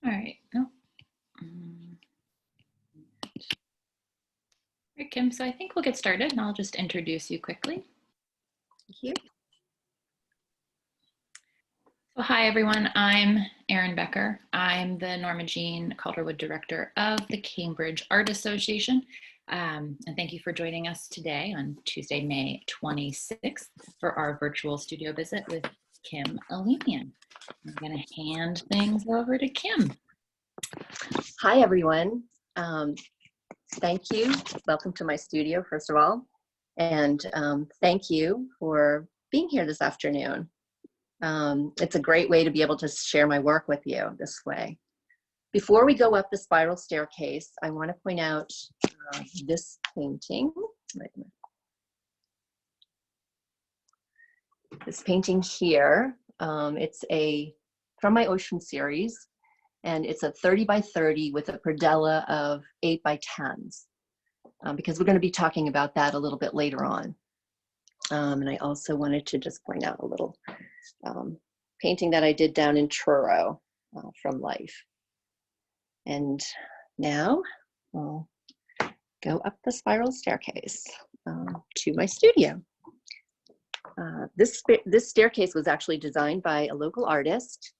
All right. No. All right, Kim, so I think we'll get started and I'll just introduce you quickly. Thank you. So hi, everyone. I'm Erin Becker. I'm the Norma Jean Calderwood Director of the Cambridge Art Association. And thank you for joining us today on Tuesday, May 26th for our virtual studio visit with Kim Alemian. I'm going to hand things over to Kim. Hi, everyone. Thank you. Welcome to my studio, first of all. And thank you for being here this afternoon. It's a great way to be able to share my work with you this way. Before we go up the spiral staircase, I want to point out this painting. This painting here, it's from my Ocean series, and it's a 30 by 30 with a predella of 8 by 10s, because we're going to be talking about that a little bit later on. And I also wanted to just point out a little painting that I did down in Truro from life. And now I'll go up the spiral staircase to my studio. This staircase was actually designed by a local artist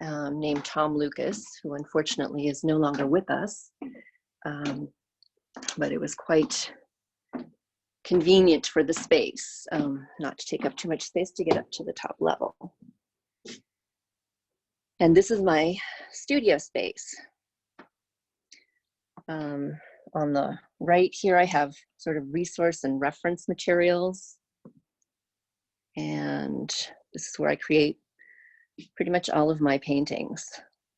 named Tom Lucas, who unfortunately is no longer with us. But it was quite convenient for the space, not to take up too much space to get up to the top level. And this is my studio space. On the right here, I have sort of resource and reference materials. And this is where I create pretty much all of my paintings.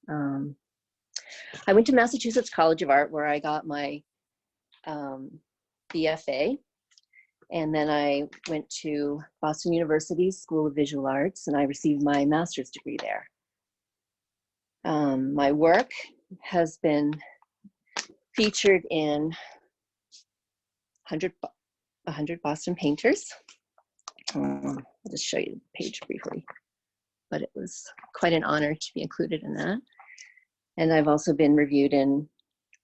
I went to Massachusetts College of Art, where I got my BFA. And then I went to Boston University's School of Visual Arts, and I received my master's degree there. My work has been featured in 100 Boston painters. I'll just show you the page briefly, but it was quite an honor to be included in that. And I've also been reviewed in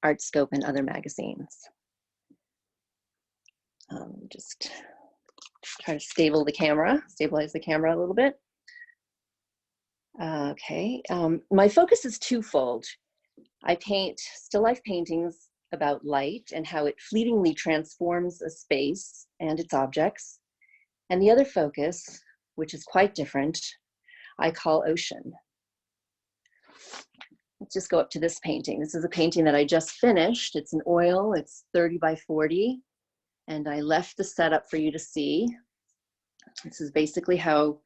Artscope and other magazines. Just try to stabilize the camera a little bit. Okay, my focus is twofold. I paint still life paintings about light and how it fleetingly transforms a space and its objects. And the other focus, which is quite different, I call ocean. Let's just go up to this painting. This is a painting that I just finished. It's an oil, it's 30 by 40. And I left the setup for you to see. This is basically how,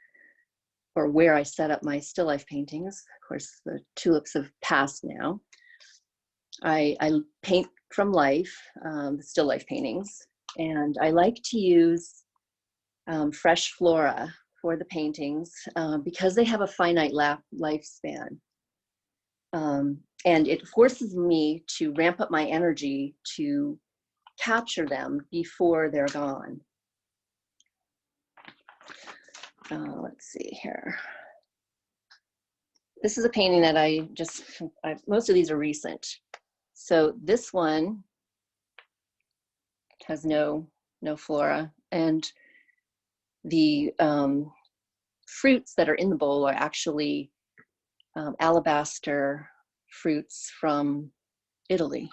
or where I set up my still life paintings. Of course, the tulips have passed now. I paint from life, the still life paintings. And I like to use fresh flora for the paintings because they have a finite lifespan. And it forces me to ramp up my energy to capture them before they're gone. Let's see here. This is a painting that most of these are recent. So this one has no flora, and the fruits that are in the bowl are actually alabaster fruits from Italy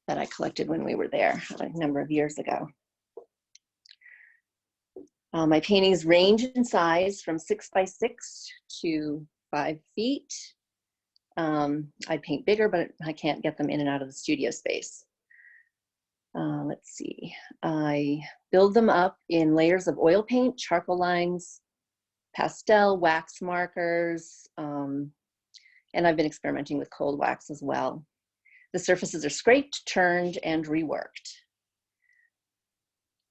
that I collected when we were there a number of years ago. My paintings range in size from 6 by 6 to 5 feet. I paint bigger, but I can't get them in and out of the studio space. Let's see. I build them up in layers of oil paint, charcoal lines, pastel, wax markers, and I've been experimenting with cold wax as well. The surfaces are scraped, turned, and reworked.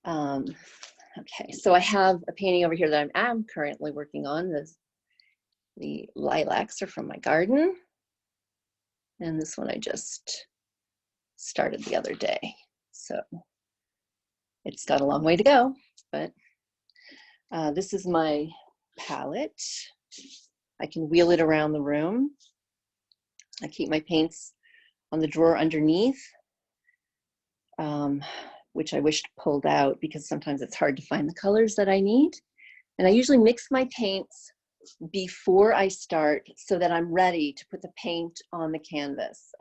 Okay, so I have a painting over here that I'm currently working on. The lilacs are from my garden. And this one I just started the other day. So it's got a long way to go, but this is my palette. I can wheel it around the room. I keep my paints on the drawer underneath, which I wished pulled out because sometimes it's hard to find the colors that I need. And I usually mix my paints before I start so that I'm ready to put the paint on the canvas.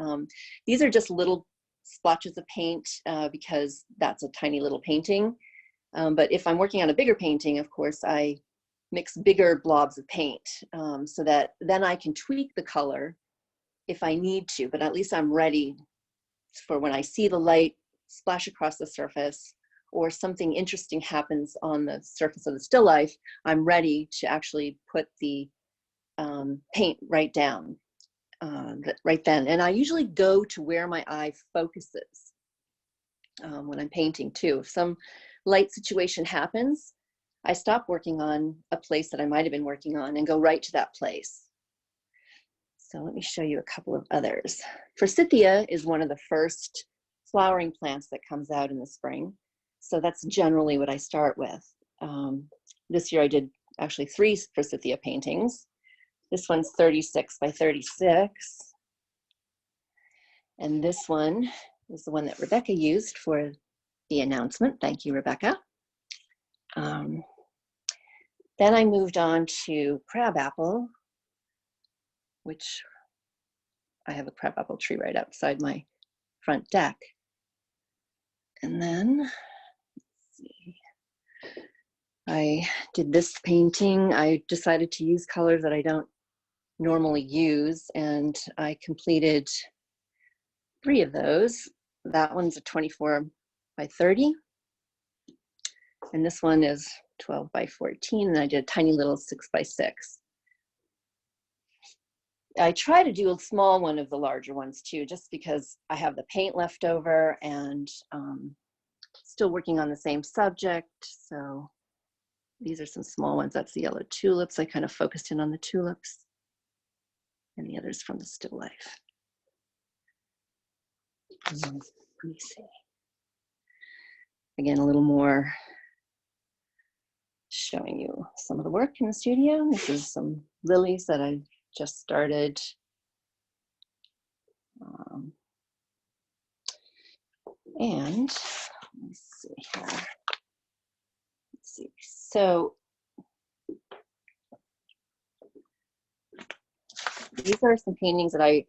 These are just little splotches of paint because that's a tiny little painting. But if I'm working on a bigger painting, of course, I mix bigger blobs of paint so that then I can tweak the color if I need to, but at least I'm ready for when I see the light splash across the surface or something interesting happens on the surface of the still life, I'm ready to actually put the paint right down right then. And I usually go to where my eye focuses when I'm painting too. If some light situation happens, I stop working on a place that I might have been working on and go right to that place. So let me show you a couple of others. Forsythia is one of the first flowering plants that comes out in the spring. So that's generally what I start with. This year I did actually 3 Forsythia paintings. This one's 36 by 36. And this one is the one that Rebecca used for the announcement. Thank you, Rebecca. Then I moved on to Crabapple, which I have a crabapple tree right outside my front deck. And then, let's see, I did this painting. I decided to use colors that I don't normally use, and I completed 3 of those. That one's a 24 by 30, and this one is 12 by 14, and I did a tiny little 6 by 6. I try to do a small one of the larger ones too, just because I have the paint left over and still working on the same subject. So these are some small ones. That's the yellow tulips. I kind of focused in on the tulips, and the others from the still life. Let me see. Again, a little more showing you some of the work in the studio. This is some lilies that I just started. And let's see here. Let's see. So these are some paintings that I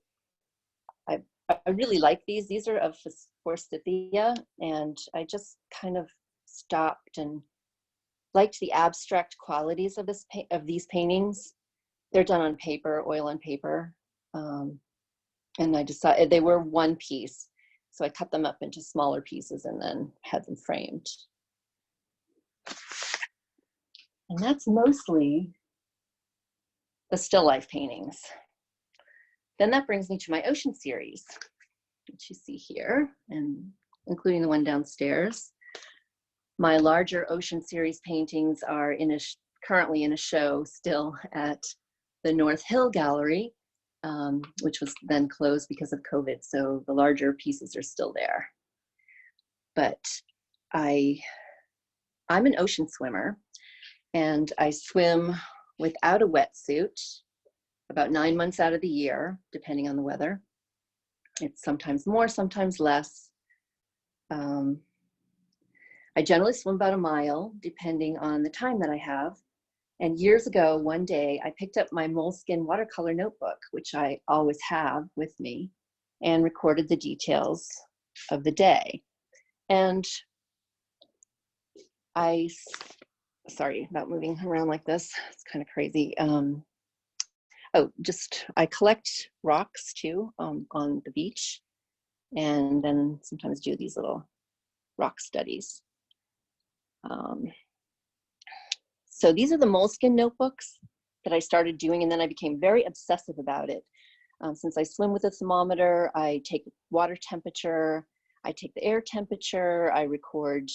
really like these. These are of Forsythia, and I just kind of stopped and liked the abstract qualities of these paintings. They're done on paper, oil on paper, and I decided they were one piece, so I cut them up into smaller pieces and then had them framed. And that's mostly the still life paintings. Then that brings me to my ocean series, which you see here, and including the one downstairs. My larger ocean series paintings are currently in a show still at the North Hill Gallery, which was then closed because of COVID. So the larger pieces are still there. But I'm an ocean swimmer, and I swim without a wetsuit about 9 months out of the year, depending on the weather. It's sometimes more, sometimes less. I generally swim about a mile, depending on the time that I have. And years ago, one day, I picked up my moleskin watercolor notebook, which I always have with me, and recorded the details of the day. And sorry about moving around like this. It's kind of crazy. I collect rocks too on the beach, and then sometimes do these little rock studies. So these are the moleskin notebooks that I started doing, and then I became very obsessive about it. Since I swim with a thermometer, I take water temperature, I take the air temperature, I record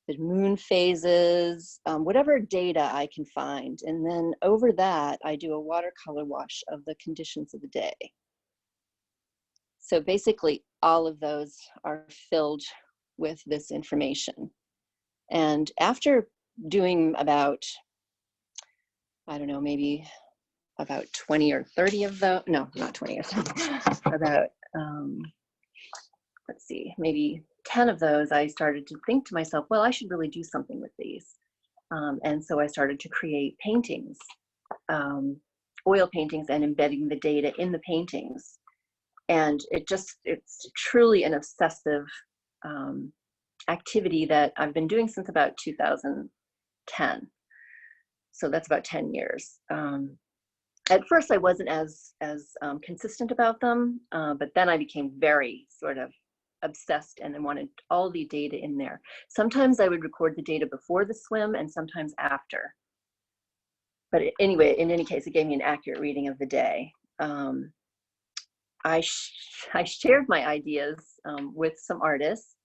the moon phases, whatever data I can find. And then over that, I do a watercolor wash of the conditions of the day. So basically, all of those are filled with this information. And after doing about, I don't know, maybe about 20 or 30 of those, no, not 20 or 30, about, let's see, maybe 10 of those, I started to think to myself, well, I should really do something with these. And so I started to create paintings, oil paintings, and embedding the data in the paintings. And it's truly an obsessive activity that I've been doing since about 2010. So that's about 10 years. At first I wasn't as consistent about them, but then I became very sort of obsessed and I wanted all the data in there. Sometimes I would record the data before the swim and sometimes after. But anyway, in any case, it gave me an accurate reading of the day. I shared my ideas with some artists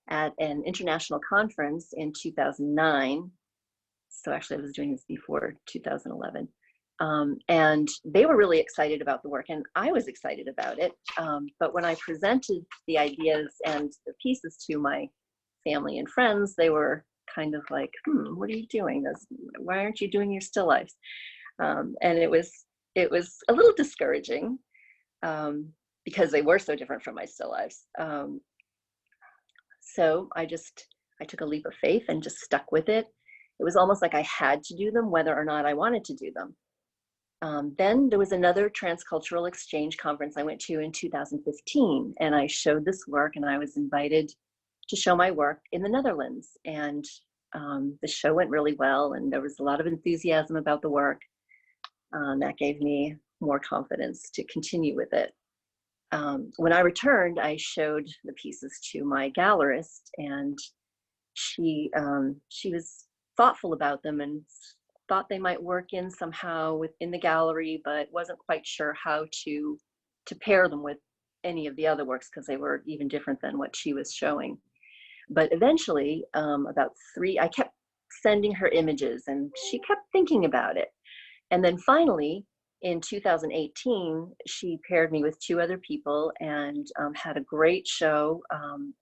at an international conference in 2009. So actually I was doing this before 2011. And they were really excited about the work and I was excited about it. But when I presented the ideas and the pieces to my family and friends, they were kind of like, what are you doing? Why aren't you doing your still lifes? And it was a little discouraging because they were so different from my still lifes. So I took a leap of faith and just stuck with it. It was almost like I had to do them whether or not I wanted to do them. Then there was another transcultural exchange conference I went to in 2015, and I showed this work and I was invited to show my work in the Netherlands. And the show went really well and there was a lot of enthusiasm about the work. That gave me more confidence to continue with it. When I returned, I showed the pieces to my gallerist and she was thoughtful about them and thought they might work in somehow within the gallery, but wasn't quite sure how to pair them with any of the other works because they were even different than what she was showing. But eventually, I kept sending her images and she kept thinking about it. And then finally, in 2018, she paired me with 2 other people and had a great show,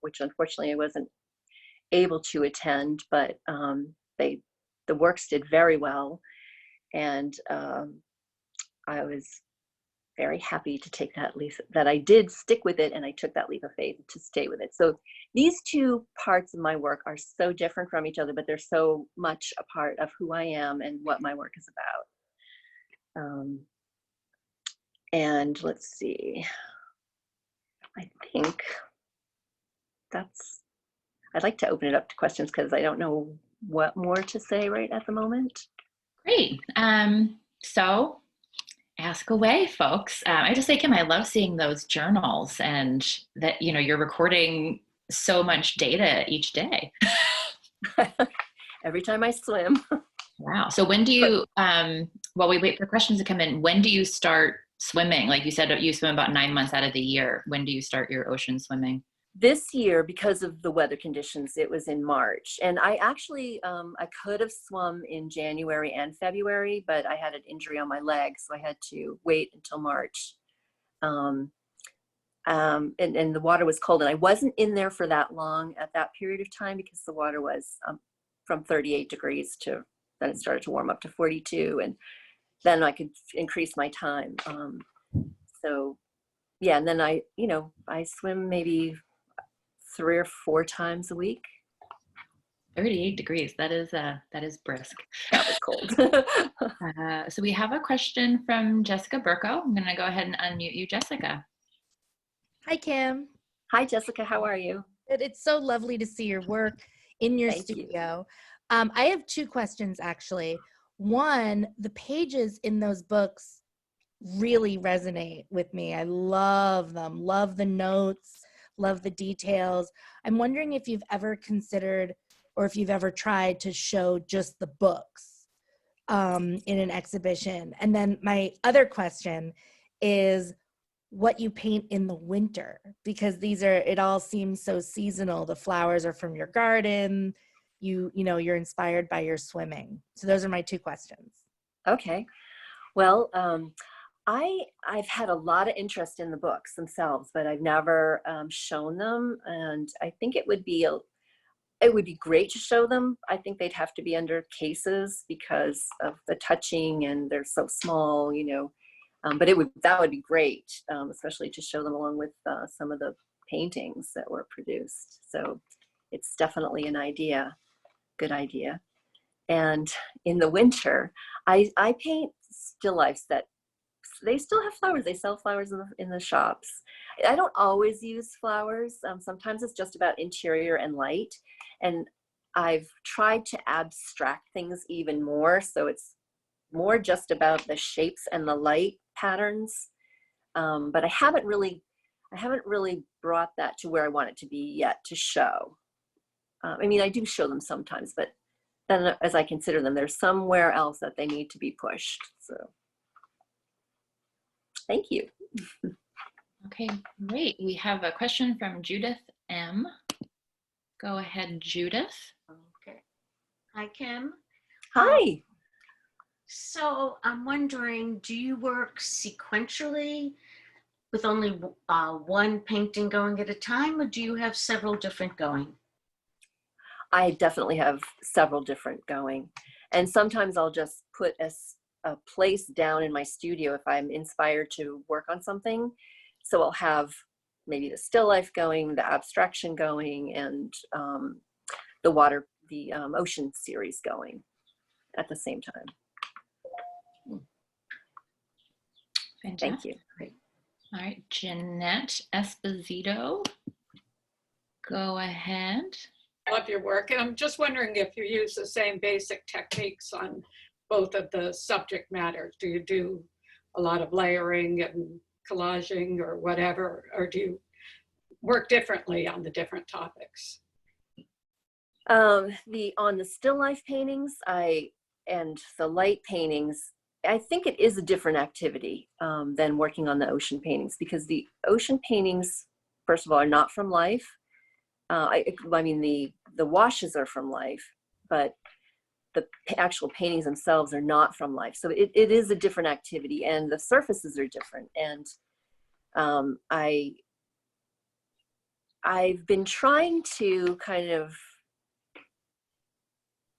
which unfortunately I wasn't able to attend, but the works did very well. And I was very happy to take that leap, that I did stick with it and I took that leap of faith to stay with it. So these 2 parts of my work are so different from each other, but they're so much a part of who I am and what my work is about. And let's see, I think I'd like to open it up to questions because I don't know what more to say right at the moment. Great. So ask away, folks. I just say, Kim, I love seeing those journals and that, you're recording so much data each day. Every time I swim. Wow. So when do you, while we wait for questions to come in, when do you start swimming? Like you said, you swim about 9 months out of the year. When do you start your ocean swimming? This year, because of the weather conditions, it was in March. And I actually, I could have swum in January and February, but I had an injury on my leg, so I had to wait until March. And the water was cold, and I wasn't in there for that long at that period of time because the water was from 38 degrees to, then it started to warm up to 42, and then I could increase my time. So yeah, and then I swim maybe 3 or 4 times a week. 38 degrees. That is brisk. That was cold. So we have a question from Jessica Burko. I'm going to go ahead and unmute you, Jessica. Hi, Kim. Hi, Jessica. How are you? It's so lovely to see your work in your studio. I have 2 questions, actually. One, the pages in those books really resonate with me. I love them, love the notes, love the details. I'm wondering if you've ever considered or if you've ever tried to show just the books in an exhibition. And then my other question is what you paint in the winter, because it all seems so seasonal. The flowers are from your garden, you're inspired by your swimming. So those are my 2 questions. Okay. Well, I've had a lot of interest in the books themselves, but I've never shown them. And I think it would be it would be great to show them. I think they'd have to be under cases because of the touching and they're so small, you know. But that would be great, especially to show them along with some of the paintings that were produced. So it's definitely an idea, good idea. And in the winter, I paint still lifes that they still have flowers. They sell flowers in the shops. I don't always use flowers. Sometimes it's just about interior and light. And I've tried to abstract things even more. So it's more just about the shapes and the light patterns. But I haven't really brought that to where I want it to be yet to show. I mean, I do show them sometimes, but then as I consider them, there's somewhere else that they need to be pushed. So thank you. Okay, great. We have a question from Judith M. Go ahead, Judith. Okay. Hi, Kim. Hi. So I'm wondering, do you work sequentially with only one painting going at a time, or do you have several different going? I definitely have several different going. And sometimes I'll just put a place down in my studio if I'm inspired to work on something. So I'll have maybe the still life going, the abstraction going, and the ocean series going at the same time. Fantastic. Thank you. Great. All right, Jeanette Esposito, go ahead. Love your work, and I'm just wondering if you use the same basic techniques on both of the subject matters. Do you do a lot of layering and collaging or whatever, or do you work differently on the different topics? On the still life paintings and the light paintings, I think it is a different activity than working on the ocean paintings, because the ocean paintings, first of all, are not from life. I mean, the washes are from life, but the actual paintings themselves are not from life. So it is a different activity, and the surfaces are different. And I've been trying to kind of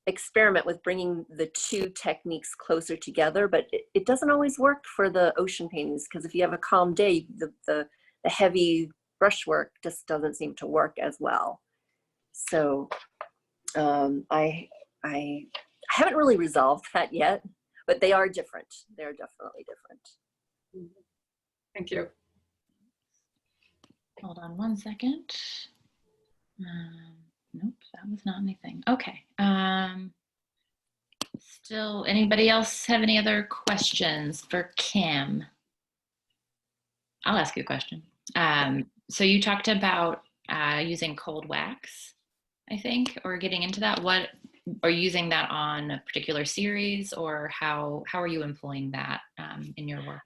experiment with bringing the two techniques closer together, but it doesn't always work for the ocean paintings, because if you have a calm day, the heavy brushwork just doesn't seem to work as well. So I haven't really resolved that yet, but they are different. They're definitely different. Thank you. Hold on one second. Nope, that was not anything. Okay. Still, anybody else have any other questions for Kim? I'll ask you a question. So you talked about using cold wax, I think, or getting into that. What are you using that on a particular series, or how are you employing that in your work?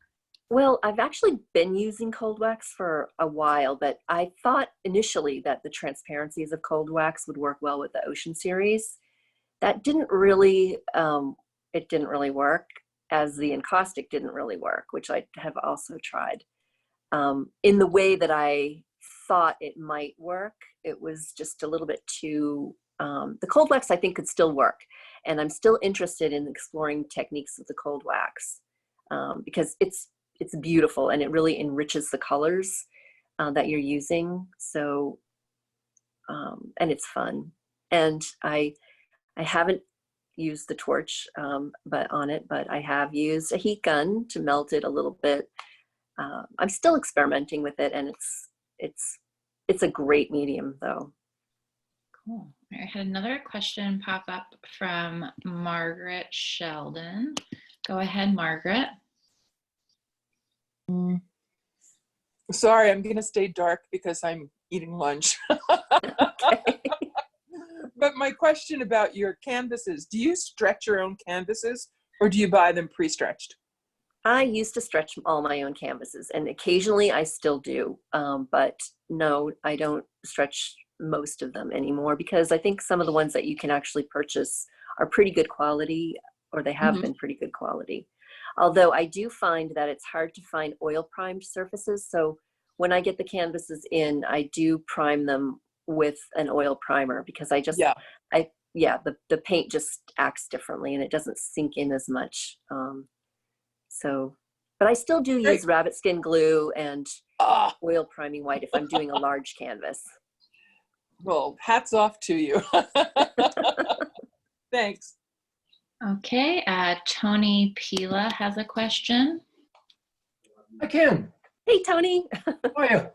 Well, I've actually been using cold wax for a while, but I thought initially that the transparencies of cold wax would work well with the ocean series. That didn't really, it didn't really work, as the encaustic didn't really work, which I have also tried. In the way that I thought it might work, it was just a little bit too, the cold wax I think could still work. And I'm still interested in exploring techniques of the cold wax because it's beautiful and it really enriches the colors that you're using. So, and it's fun. And I haven't used the torch but I have used a heat gun to melt it a little bit. I'm still experimenting with it, and it's a great medium though. Cool. I had another question pop up from Margaret Sheldon. Go ahead, Margaret. Sorry, I'm going to stay dark because I'm eating lunch. Okay. But my question about your canvases, do you stretch your own canvases or do you buy them pre-stretched? I used to stretch all my own canvases, and occasionally I still do, but no, I don't stretch most of them anymore, because I think some of the ones that you can actually purchase are pretty good quality, or they have been pretty good quality. Although I do find that it's hard to find oil primed surfaces. So when I get the canvases in, I do prime them with an oil primer because I just, the paint just acts differently and it doesn't sink in as much. But I still do use rabbit skin glue and oil priming white if I'm doing a large canvas. Well, hats off to you. Thanks. Okay, Tony Pila has a question. Hi, Kim. Hey, Tony. How are you?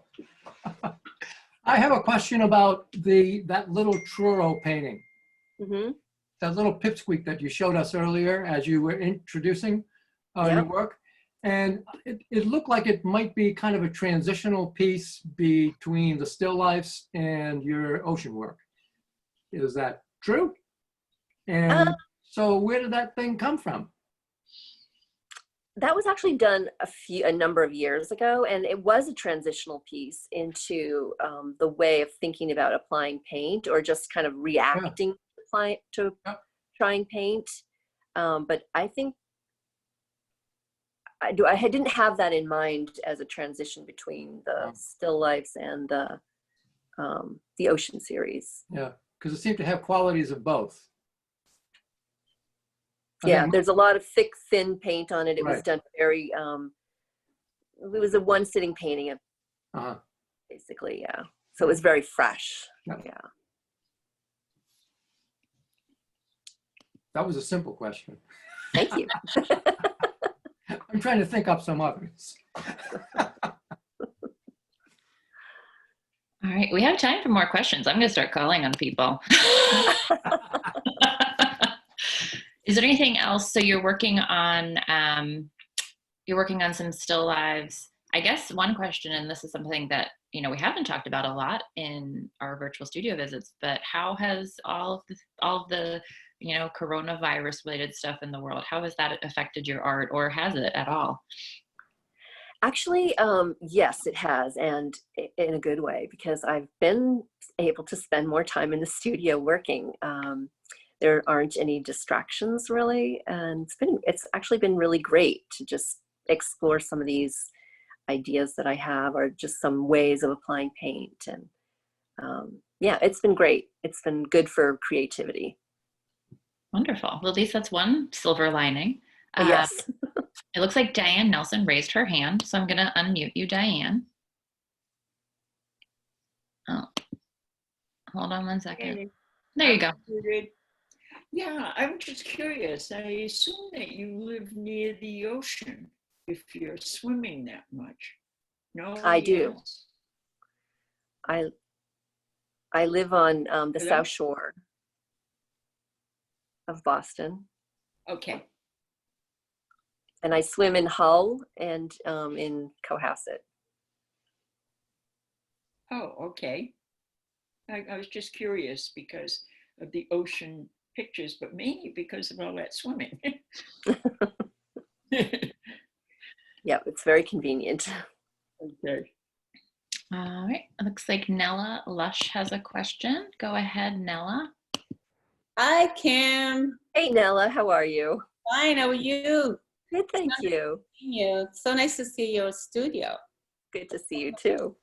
I have a question about that little Truro painting. Mm-hmm. That little pipsqueak that you showed us earlier as you were introducing your work. And it looked like it might be kind of a transitional piece between the still lifes and your ocean work. Is that true? And so where did that thing come from? That was actually done a number of years ago, and it was a transitional piece into the way of thinking about applying paint or just kind of reacting to trying paint. But I think I didn't have that in mind as a transition between the still lifes and the ocean series. Yeah, because it seemed to have qualities of both. Yeah, there's a lot of thick, thin paint on it. It was done very, it was a one sitting painting of basically, yeah. So it was very fresh, yeah. That was a simple question. Thank you. I'm trying to think up some others. All right, we have time for more questions. I'm going to start calling on people. Is there anything else? So you're working on some still lives. I guess one question, and this is something that we haven't talked about a lot in our virtual studio visits, but how has all of the coronavirus related stuff in the world, how has that affected your art, or has it at all? Actually, yes, it has, and in a good way, because I've been able to spend more time in the studio working. There aren't any distractions really, and it's actually been really great to just explore some of these ideas that I have, or just some ways of applying paint. And yeah, it's been great. It's been good for creativity. Wonderful. Well, at least that's one silver lining. Yes. It looks like Diane Nelson raised her hand, so I'm going to unmute you, Diane. Oh, hold on one second. There you go. Yeah, I'm just curious. I assume that you live near the ocean if you're swimming that much. No, I do. I live on the South Shore of Boston. Okay. And I swim in Hull and in Cohasset. Oh, okay. I was just curious because of the ocean pictures, but mainly because of all that swimming. Yeah, it's very convenient. Okay. All right. It looks like Nella Lush has a question. Go ahead, Nella. Hi, Kim. Hey, Nella, how are you? Fine, how are you? Good, thank you. So nice to see your studio. Good to see you too.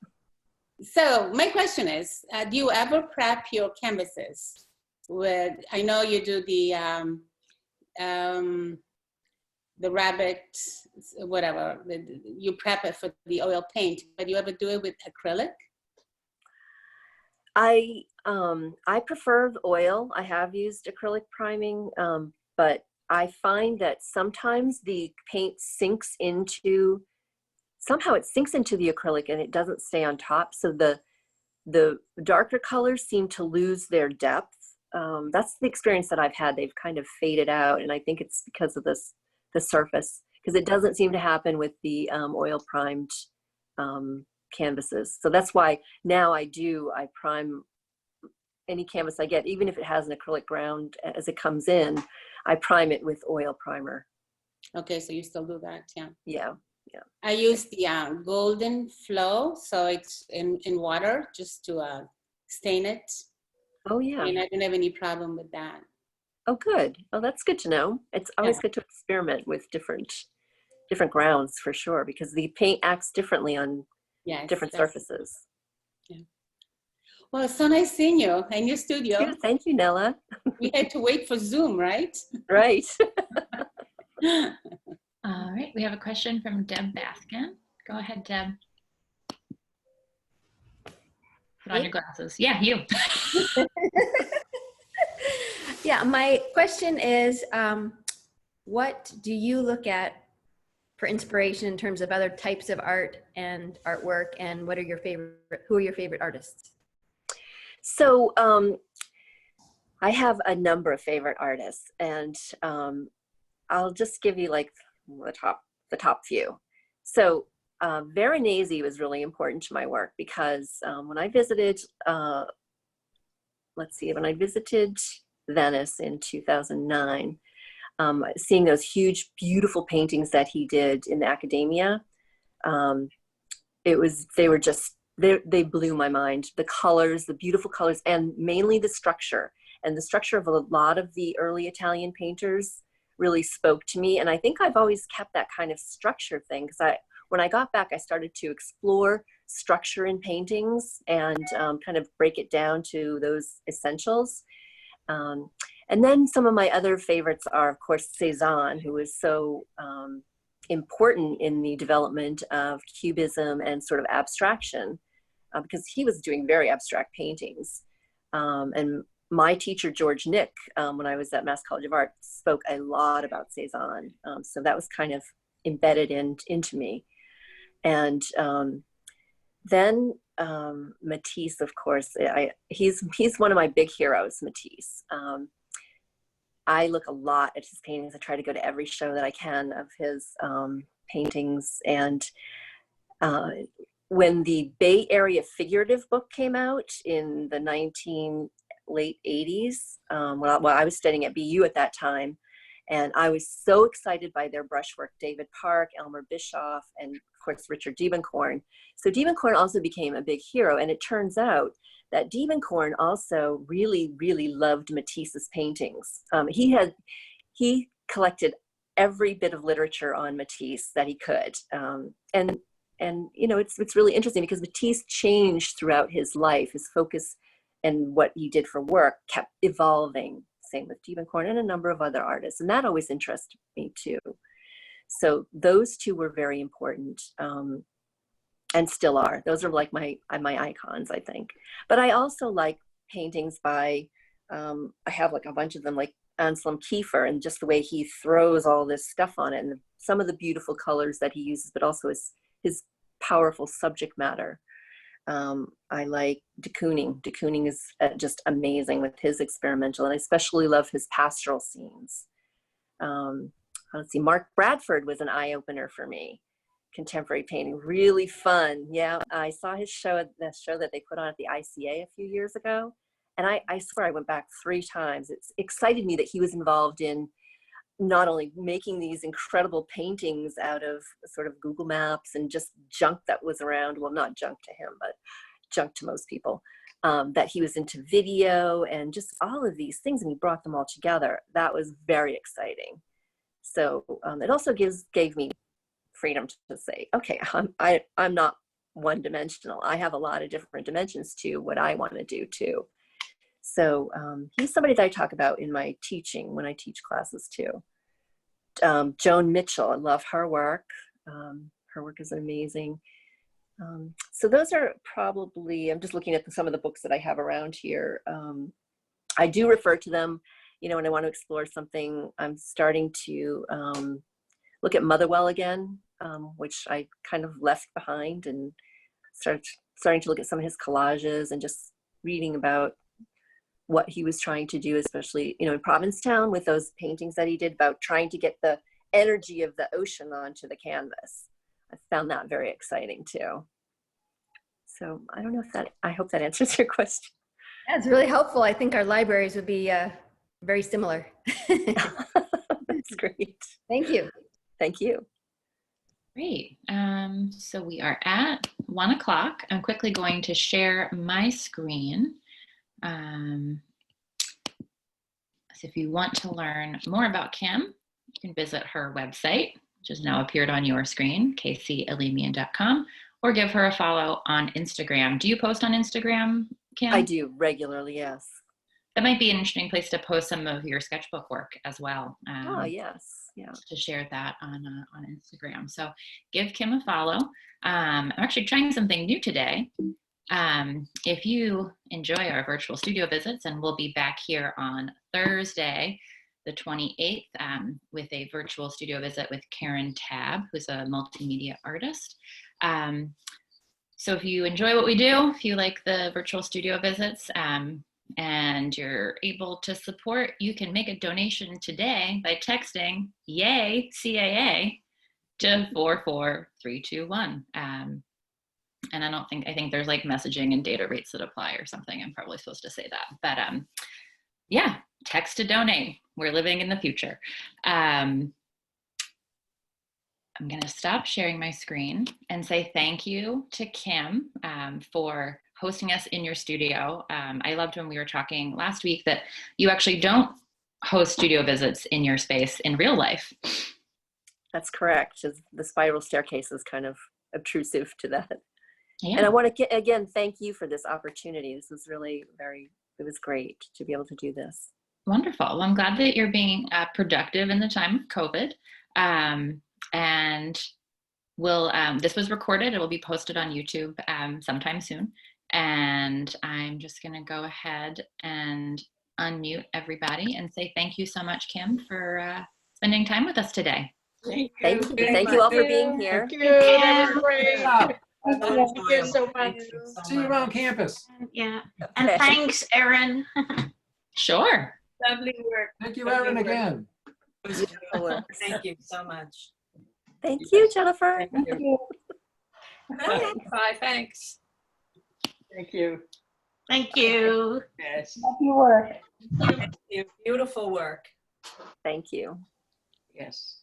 So my question is, do you ever prep your canvases with, I know you do the rabbit, whatever, you prep it for the oil paint, but do you ever do it with acrylic? I prefer the oil. I have used acrylic priming, but I find that sometimes the paint sinks into, somehow it sinks into the acrylic and it doesn't stay on top. So the darker colors seem to lose their depth. That's the experience that I've had. They've kind of faded out, and I think it's because of the surface, because it doesn't seem to happen with the oil primed canvases. So that's why now I prime any canvas I get, even if it has an acrylic ground as it comes in, I prime it with oil primer. Okay, so you still do that, yeah. Yeah, yeah. I use the golden flow, so it's in water just to stain it. Oh yeah. And I don't have any problem with that. Oh good. Oh, that's good to know. It's always good to experiment with different grounds for sure, because the paint acts differently on different surfaces. Yeah. Well, it's so nice seeing you in your studio. Thank you, Nella. We had to wait for Zoom, right? Right. All right, we have a question from Deb Baskin. Go ahead, Deb. Put on your glasses. Yeah, you. Yeah, my question is, what do you look at for inspiration in terms of other types of art and artwork, and what are your favorite, who are your favorite artists? So I have a number of favorite artists, and I'll just give you like the top few. So Veronese was really important to my work because when I visited, when I visited Venice in 2009, seeing those huge, beautiful paintings that he did in the Academia, they blew my mind. The colors, the beautiful colors, and mainly the structure. And the structure of a lot of the early Italian painters really spoke to me. And I think I've always kept that kind of structure thing, because when I got back, I started to explore structure in paintings and kind of break it down to those essentials. And then some of my other favorites are, of course, Cézanne, who was so important in the development of Cubism and sort of abstraction, because he was doing very abstract paintings. And my teacher, George Nick, when I was at Mass College of Art, spoke a lot about Cézanne. So that was kind of embedded into me. And then Matisse, of course, he's one of my big heroes, Matisse. I look a lot at his paintings. I try to go to every show that I can of his paintings. And when the Bay Area Figurative book came out in the late 80s, well, I was studying at BU at that time, and I was so excited by their brushwork, David Park, Elmer Bischoff, and of course, Richard Diebenkorn. So Diebenkorn also became a big hero, and it turns out that Diebenkorn also really, really loved Matisse's paintings. He collected every bit of literature on Matisse that he could. And you know, it's really interesting because Matisse changed throughout his life. His focus and what he did for work kept evolving. Same with Diebenkorn and a number of other artists. And that always interested me too. So those two were very important. And still are. Those are like my icons, I think. But I also like paintings by, I have like a bunch of them, like Anselm Kiefer, and just the way he throws all this stuff on it, and some of the beautiful colors that he uses, but also his powerful subject matter. I like de Kooning. De Kooning is just amazing with his experimental, and I especially love his pastoral scenes. Let's see, Mark Bradford was an eye-opener for me. Contemporary painting, really fun. Yeah, I saw his show, the show that they put on at the ICA a few years ago, and I swear I went back 3 times. It excited me that he was involved in not only making these incredible paintings out of sort of Google Maps and just junk that was around, well, not junk to him, but junk to most people, that he was into video and just all of these things, and he brought them all together. That was very exciting. So it also gave me freedom to say, okay, I'm not one-dimensional. I have a lot of different dimensions to what I want to do too. So he's somebody that I talk about in my teaching when I teach classes too. Joan Mitchell, I love her work. Her work is amazing. So those are probably, I'm just looking at some of the books that I have around here. I do refer to them, you know, when I want to explore something. I'm starting to look at Motherwell again, which I kind of left behind, and starting to look at some of his collages and just reading about what he was trying to do, especially, you know, in Provincetown with those paintings that he did about trying to get the energy of the ocean onto the canvas. I found that very exciting too. So I don't know if I hope that answers your question. That's really helpful. I think our libraries would be very similar. That's great. Thank you. Thank you. Great. So we are at 1 o'clock. I'm quickly going to share my screen. So if you want to learn more about Kim, you can visit her website, which has now appeared on your screen, kcalemian.com, or give her a follow on Instagram. Do you post on Instagram, Kim? I do regularly, yes. That might be an interesting place to post some of your sketchbook work as well. Oh, yes. Yeah. To share that on Instagram. So give Kim a follow. I'm actually trying something new today. If you enjoy our virtual studio visits, and we'll be back here on Thursday, the 28th, with a virtual studio visit with Karen Tabb, who's a multimedia artist. So if you enjoy what we do, if you like the virtual studio visits, and you're able to support, you can make a donation today by texting YAY CAA to 44321. And I think there's like messaging and data rates that apply or something. I'm probably supposed to say that, but yeah, text to donate. We're living in the future. I'm gonna stop sharing my screen and say thank you to Kim for hosting us in your studio. I loved when we were talking last week that you actually don't host studio visits in your space in real life. That's correct. The spiral staircase is kind of obtrusive to that. Yeah. And I want to again thank you for this opportunity. This was really it was great to be able to do this. Wonderful. Well, I'm glad that you're being productive in the time of COVID. And this was recorded. It will be posted on YouTube sometime soon. And I'm just going to go ahead and unmute everybody and say thank you so much, Kim, for spending time with us today. Thank you. Thank you. Thank you all for being here. Thank you. That was great. Yeah. Thank you so much. See you around campus. Yeah. And Okay. thanks, Erin. Sure. Lovely work. Thank you, Erin, again. Beautiful work. Thank you so much. Thank you, Jennifer. Thank you. Bye, thanks. Thank you. Thank you. Yes. Thank you. Beautiful work. Thank you. Yes.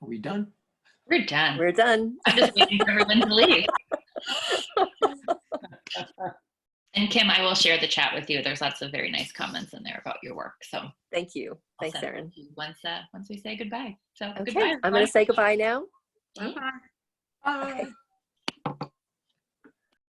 Are we done? We're done. We're done. I'm just waiting for everyone to leave. And Kim, I will share the chat with you. There's lots of very nice comments in there about your work. So Thank you. I'll Thanks, send it Erin. to you once we say goodbye. So Okay, goodbye. I'm going to say goodbye now. Bye. Okay.